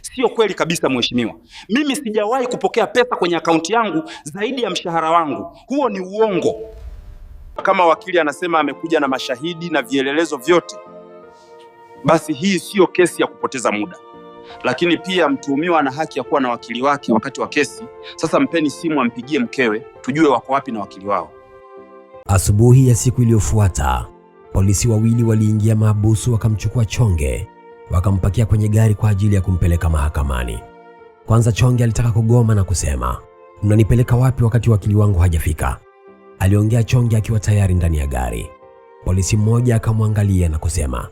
Sio kweli kabisa mheshimiwa. Mimi sijawahi kupokea pesa kwenye akaunti yangu zaidi ya mshahara wangu. Huo ni uongo. Kama wakili anasema amekuja na mashahidi na vielelezo vyote, basi hii sio kesi ya kupoteza muda. Lakini pia mtuhumiwa ana haki ya kuwa na wakili wake wakati wa kesi. Sasa mpeni simu ampigie mkewe, tujue wako wapi na wakili wao. Asubuhi ya siku iliyofuata, polisi wawili waliingia mahabusu wakamchukua Chonge, wakampakia kwenye gari kwa ajili ya kumpeleka mahakamani. Kwanza Chonge alitaka kugoma na kusema, "Mnanipeleka wapi wakati wakili wangu hajafika?" Aliongea Chonge akiwa tayari ndani ya gari. Polisi mmoja akamwangalia na kusema,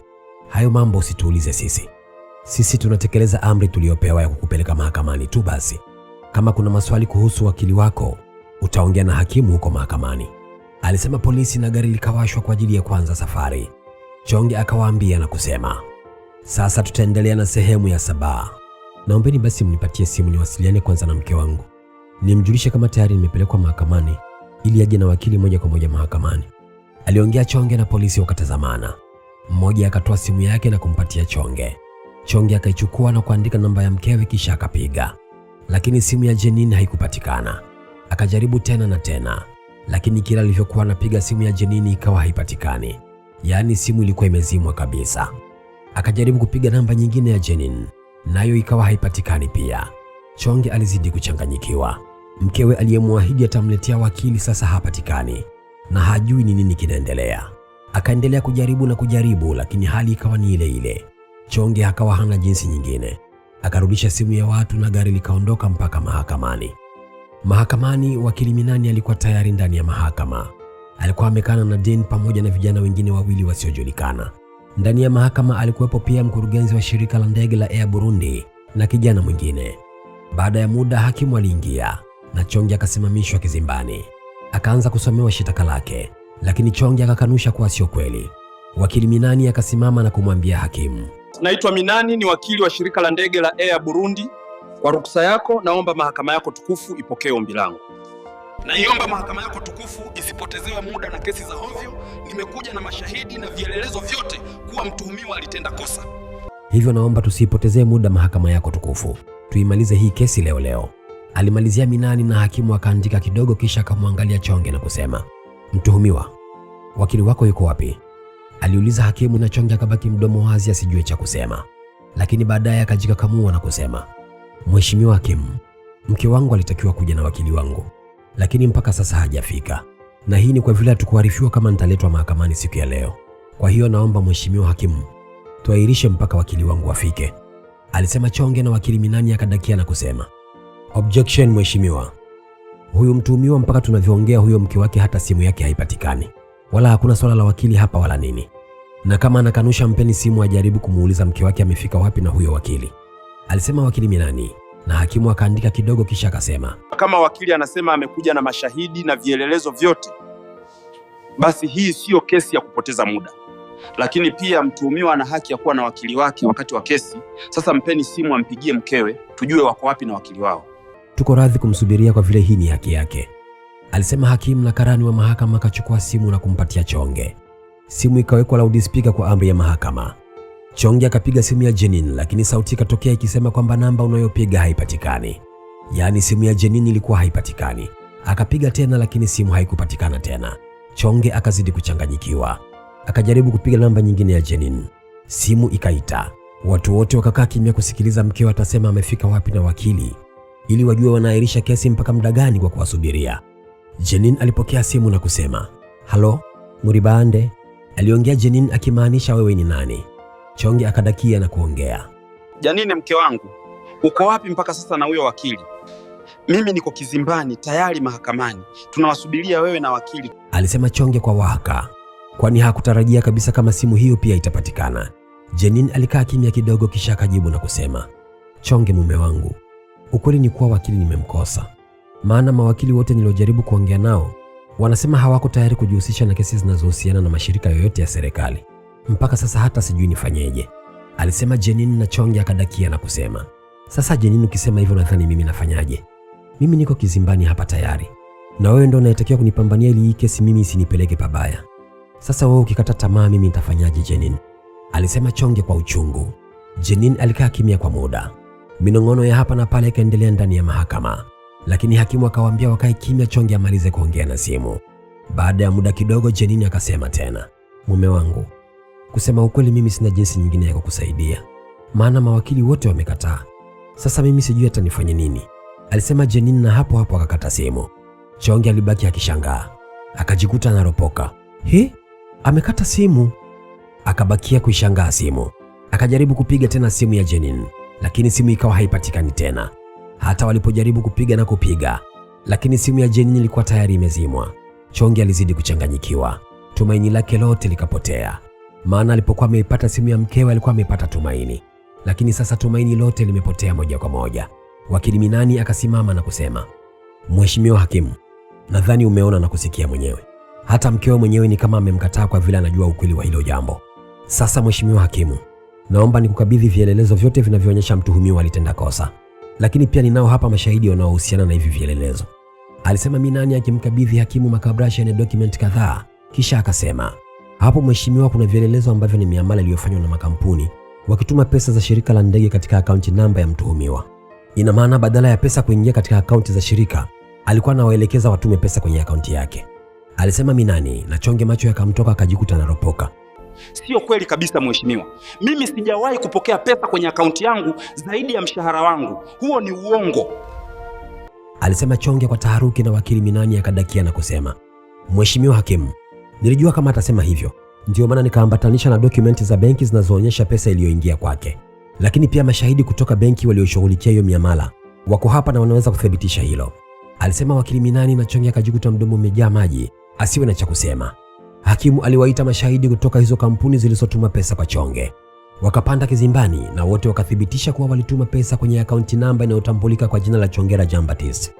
"Hayo mambo usituulize sisi. Sisi tunatekeleza amri tuliyopewa ya kukupeleka mahakamani tu basi. Kama kuna maswali kuhusu wakili wako, utaongea na hakimu huko mahakamani." Alisema polisi, na gari likawashwa kwa ajili ya kuanza safari. Chonge akawaambia na kusema, "Sasa tutaendelea na sehemu ya 7. Naombeni basi mnipatie simu niwasiliane kwanza na mke wangu. Nimjulishe kama tayari nimepelekwa mahakamani ili aje na wakili moja kwa moja mahakamani." Aliongea Chonge na polisi wakatazamana. Mmoja akatoa simu yake na kumpatia Chonge. Chonge akaichukua na kuandika namba ya mkewe kisha akapiga. Lakini simu ya Jenin haikupatikana. Akajaribu tena na tena, lakini kila alivyokuwa anapiga simu ya Jenin ikawa haipatikani. Yaani simu ilikuwa imezimwa kabisa. Akajaribu kupiga namba nyingine ya Jenin, nayo ikawa haipatikani pia. Chonge alizidi kuchanganyikiwa. Mkewe aliyemwahidi atamletea wakili sasa hapatikani na hajui ni nini kinaendelea. Akaendelea kujaribu, lakini hali ikawa ni ile ile. Chonge akawa hana jinsi nyingine. Akarudisha simu ya watu na gari likaondoka mpaka mahakamani. Mahakamani, wakili Minani alikuwa tayari ndani ya mahakama. Alikuwa amekana na Dean pamoja na vijana wengine wawili wasiojulikana. Ndani ya mahakama alikuwepo pia mkurugenzi wa shirika la ndege la Air Burundi na kijana mwingine. Baada ya muda hakimu aliingia na Chonge akasimamishwa kizimbani. Akaanza kusomewa shitaka lake, lakini Chonge akakanusha kuwa sio kweli. Wakili Minani akasimama na kumwambia hakimu, "Naitwa Minani, ni wakili wa shirika la ndege la Air Burundi. Kwa ruksa yako, naomba mahakama yako tukufu ipokee ombi langu." "Naiomba mahakama yako tukufu isipotezewe muda na kesi za hovyo. Nimekuja na mashahidi na vielelezo vyote kuwa mtuhumiwa alitenda kosa. Hivyo naomba tusipotezee muda mahakama yako tukufu. Tuimalize hii kesi leo." Alimalizia Minani na hakimu akaandika kidogo kisha akamwangalia Chonge na kusema, "Mtuhumiwa, wakili wako yuko wapi?" Aliuliza hakimu na Chonge akabaki mdomo wazi asijue cha kusema. Lakini baadaye akajikakamua na kusema, "Mheshimiwa hakimu, mke wangu alitakiwa kuja na wakili wangu, lakini mpaka sasa hajafika. Na hii ni kwa vile hatukuarifiwa kama nitaletwa mahakamani siku ya leo. Kwa hiyo naomba Mheshimiwa hakimu, tuahirishe mpaka wakili wangu afike." Alisema Chonge na wakili Minani akadakia na kusema, "Objection Mheshimiwa. Huyu mtuhumiwa mpaka tunavyoongea huyo mke wake hata simu yake haipatikani. Wala hakuna swala la wakili hapa wala nini. Na kama anakanusha mpeni simu ajaribu kumuuliza mke wake amefika wapi na huyo wakili." Alisema wakili Minani na hakimu akaandika kidogo kisha akasema, "Kama wakili anasema amekuja na mashahidi na vielelezo vyote, basi hii sio kesi ya kupoteza muda. Lakini pia mtuhumiwa ana haki ya kuwa na wakili wake wakati wa kesi. Sasa mpeni simu ampigie mkewe, tujue wako wapi na wakili wao. Tuko radhi kumsubiria kwa vile hii ni haki yake." Alisema hakimu, na karani wa mahakama akachukua simu na kumpatia Chonge. Simu ikawekwa loudspeaker kwa amri ya mahakama. Chonge akapiga simu ya Jenin, lakini sauti ikatokea ikisema kwamba namba unayopiga haipatikani. Yaani simu ya Jenin ilikuwa haipatikani. Akapiga tena lakini simu haikupatikana tena. Chonge akazidi kuchanganyikiwa. Akajaribu kupiga namba nyingine ya Jenin. Simu ikaita. Watu wote wakakaa kimya kusikiliza mkeo atasema amefika wapi na wakili, ili wajue wanaahirisha kesi mpaka muda gani kwa kuwasubiria. Jenin alipokea simu na kusema, "Halo, Muribande?" Aliongea Jenin akimaanisha wewe ni nani? Chonge akadakia na kuongea, "Janine, mke wangu, uko wapi mpaka sasa na huyo wakili? Mimi niko kizimbani tayari mahakamani. Tunawasubiria wewe na wakili." Alisema Chonge kwa wahaka, kwani hakutarajia kabisa kama simu hiyo pia itapatikana. Jenin alikaa kimya kidogo kisha akajibu na kusema, "Chonge mume wangu, ukweli ni kuwa wakili nimemkosa. Maana mawakili wote niliojaribu kuongea nao wanasema hawako tayari kujihusisha na kesi zinazohusiana na mashirika yoyote ya serikali. Mpaka sasa hata sijui nifanyeje." Alisema Jenin, na Chonge akadakia na kusema, "Sasa Jenin, ukisema hivyo nadhani mimi nafanyaje? Mimi niko kizimbani hapa tayari, na wewe ndio unayetakiwa kunipambania ili hii kesi mimi isinipeleke pabaya. Sasa wewe ukikata tamaa mimi nitafanyaje Jenin?" Alisema Chonge kwa uchungu. Jenin alikaa kimya kwa muda. Minong'ono ya hapa na pale ikaendelea ndani ya mahakama, lakini hakimu akawaambia wakae kimya, Chonge amalize kuongea na simu. Baada ya muda kidogo, Jenini akasema tena, mume wangu, kusema ukweli mimi sina jinsi nyingine ya kukusaidia, maana mawakili wote wamekataa. Sasa mimi sijui hata nifanye nini, alisema Jenini, na hapo hapo akakata simu. Chonge alibaki akishangaa, akajikuta anaropoka. Amekata simu. Akabakia kuishangaa simu. Akajaribu kupiga tena simu ya Jenini, lakini simu ikawa haipatikani tena. Hata walipojaribu kupiga na kupiga, lakini simu ya Jenini ilikuwa tayari imezimwa. Chonge alizidi kuchanganyikiwa. Tumaini lake lote likapotea. Maana alipokuwa ameipata simu ya mkewe alikuwa amepata tumaini, lakini sasa tumaini lote limepotea moja kwa moja. Wakili Minani akasimama na kusema, Mheshimiwa hakimu, nadhani umeona na kusikia mwenyewe. Hata mkewe mwenyewe ni kama amemkataa kwa vile anajua ukweli wa hilo jambo. Sasa Mheshimiwa hakimu, naomba nikukabidhi vielelezo vyote vinavyoonyesha mtuhumiwa alitenda kosa, lakini pia ninao hapa mashahidi wanaohusiana na hivi vielelezo, alisema Minani akimkabidhi hakimu makabrasha na document kadhaa. Kisha akasema, hapo Mheshimiwa, kuna vielelezo ambavyo ni miamala iliyofanywa na makampuni wakituma pesa za shirika la ndege katika akaunti namba ya mtuhumiwa. Ina maana badala ya pesa kuingia katika akaunti za shirika, alikuwa anawaelekeza watume pesa kwenye akaunti yake, alisema Minani, na Chonge macho yakamtoka akajikuta anaropoka. Sio kweli kabisa Mheshimiwa, mimi sijawahi kupokea pesa kwenye akaunti yangu zaidi ya mshahara wangu, huo ni uongo, alisema Chonge kwa taharuki, na wakili Minani akadakia na kusema, Mheshimiwa hakimu, nilijua kama atasema hivyo, ndio maana nikaambatanisha na dokumenti za benki zinazoonyesha pesa iliyoingia kwake, lakini pia mashahidi kutoka benki walioshughulikia hiyo miamala wako hapa na wanaweza kuthibitisha hilo, alisema wakili Minani, na Chonge akajikuta mdomo umejaa maji asiwe na cha kusema. Hakimu aliwaita mashahidi kutoka hizo kampuni zilizotuma pesa kwa Chonge. Wakapanda kizimbani na wote wakathibitisha kuwa walituma pesa kwenye akaunti namba inayotambulika kwa jina la Chongera Jean Baptiste.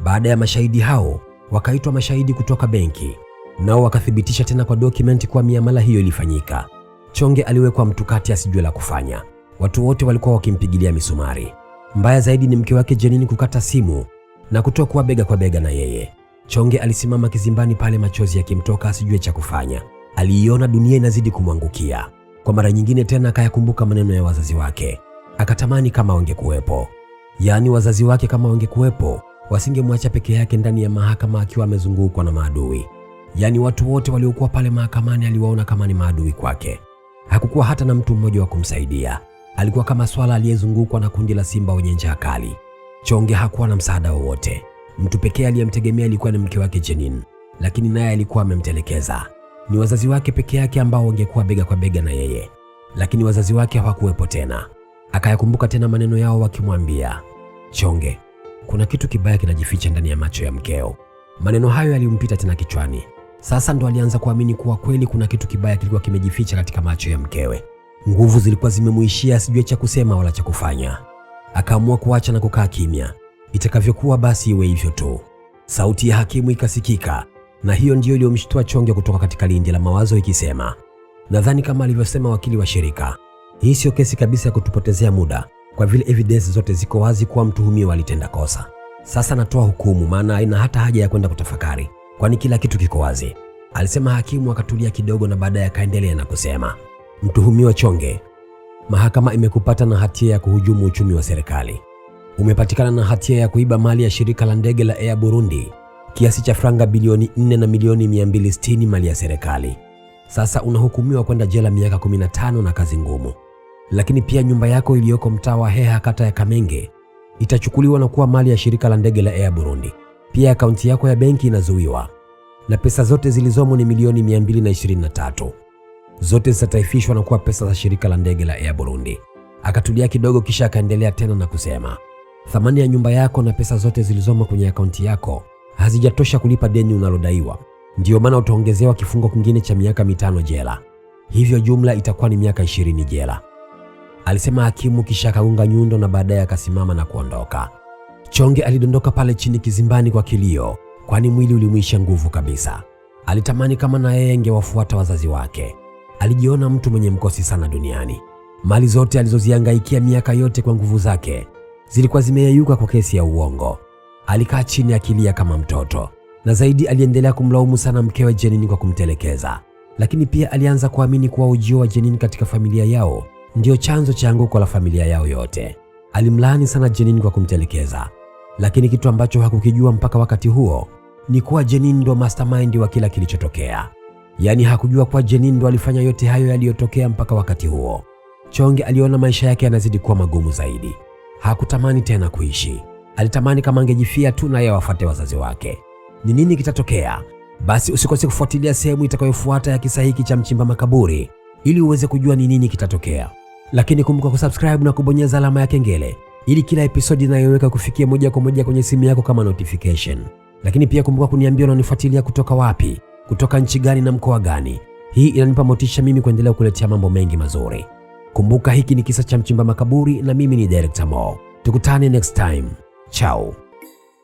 Baada ya mashahidi hao, wakaitwa mashahidi kutoka benki, nao wakathibitisha tena kwa dokumenti kuwa miamala hiyo ilifanyika. Chonge aliwekwa mtukati asijue la kufanya. Watu wote walikuwa wakimpigilia misumari. Mbaya zaidi ni mke wake Jenini kukata simu na kutokuwa bega kwa bega na yeye. Chonge alisimama kizimbani pale, machozi yakimtoka asijue cha kufanya. Aliiona dunia inazidi kumwangukia. Kwa mara nyingine tena akayakumbuka maneno ya wazazi wake. Akatamani kama wangekuwepo. Yaani wazazi wake kama wangekuwepo, wasingemwacha peke yake ndani ya mahakama akiwa amezungukwa na maadui. Yaani watu wote waliokuwa pale mahakamani aliwaona kama ni maadui kwake. Hakukuwa hata na mtu mmoja wa kumsaidia. Alikuwa kama swala aliyezungukwa na kundi la simba wenye njaa kali. Chonge hakuwa na msaada wowote. Mtu pekee aliyemtegemea alikuwa ni mke wake Jenini, lakini naye alikuwa amemtelekeza. Ni wazazi wake peke yake ambao wangekuwa bega kwa bega na yeye, lakini wazazi wake hawakuwepo tena. Akayakumbuka tena maneno yao wakimwambia, Chonge, kuna kitu kibaya kinajificha ndani ya macho ya mkeo. Maneno hayo yalimpita tena kichwani. Sasa ndo alianza kuamini kuwa kweli kuna kitu kibaya kilikuwa kimejificha katika macho ya mkewe. Nguvu zilikuwa zimemuishia, asijue cha kusema wala cha kufanya. Akaamua kuacha na kukaa kimya. Itakavyokuwa basi iwe hivyo tu. Sauti ya hakimu ikasikika, na hiyo ndiyo iliyomshtua Chonge kutoka katika lindi la mawazo ikisema, nadhani kama alivyosema wakili wa shirika, hii sio kesi kabisa ya kutupotezea muda, kwa vile evidence zote ziko wazi kuwa mtuhumiwa alitenda kosa. Sasa natoa hukumu, maana haina hata haja ya kwenda kutafakari, kwani kila kitu kiko wazi, alisema hakimu. Akatulia kidogo na baadaye akaendelea na kusema, mtuhumiwa Chonge, mahakama imekupata na hatia ya kuhujumu uchumi wa serikali. Umepatikana na hatia ya kuiba mali ya shirika la ndege la Air Burundi kiasi cha franga bilioni 4 na milioni 260 mali ya serikali. Sasa unahukumiwa kwenda jela miaka 15 na kazi ngumu. Lakini pia nyumba yako iliyoko mtaa wa Heha kata ya Kamenge itachukuliwa na kuwa mali ya shirika la ndege la Air Burundi. Pia akaunti yako ya benki inazuiwa na pesa zote zilizomo ni milioni 223. Zote zitataifishwa na kuwa pesa za shirika la ndege la Air Burundi. Akatulia kidogo kisha akaendelea tena na kusema, thamani ya nyumba yako na pesa zote zilizomo kwenye akaunti yako hazijatosha kulipa deni unalodaiwa. Ndio maana utaongezewa kifungo kingine cha miaka 5 jela. Hivyo jumla itakuwa ni miaka 20 jela, alisema hakimu, kisha akaunga nyundo na baadaye akasimama na kuondoka. Chonge alidondoka pale chini kizimbani kwa kilio, kwani mwili ulimwisha nguvu kabisa. Alitamani kama na yeye angewafuata wazazi wake. Alijiona mtu mwenye mkosi sana duniani. Mali zote alizozihangaikia miaka yote kwa nguvu zake zilikuwa zimeyeyuka kwa kesi ya uongo. Alikaa chini akilia kama mtoto, na zaidi aliendelea kumlaumu sana mkewe Jenini kwa kumtelekeza. Lakini pia alianza kuamini kuwa ujio wa Jenini katika familia yao ndio chanzo cha anguko la familia yao yote. Alimlaani sana Jeanine kwa kumtelekeza, lakini kitu ambacho hakukijua mpaka wakati huo ni kuwa Jeanine ndo mastermind wa kila kilichotokea. Yaani hakujua kuwa Jeanine ndo alifanya yote hayo yaliyotokea mpaka wakati huo. Chonge aliona maisha yake yanazidi kuwa magumu zaidi. Hakutamani tena kuishi. Alitamani kama angejifia tu na yeye wafuate wazazi wake. Ni nini kitatokea? Basi usikose kufuatilia sehemu itakayofuata ya kisa hiki cha mchimba makaburi ili uweze kujua ni nini kitatokea. Lakini kumbuka kusubscribe na kubonyeza alama ya kengele ili kila episodi inayoweka kufikia moja kwa moja kwenye simu yako kama notification. Lakini pia kumbuka kuniambia unanifuatilia kutoka wapi, kutoka nchi gani na mkoa gani. Hii inanipa motisha mimi kuendelea kukuletea mambo mengi mazuri. Kumbuka hiki ni kisa cha mchimba makaburi na mimi ni Director Mo. Tukutane next time. Ciao.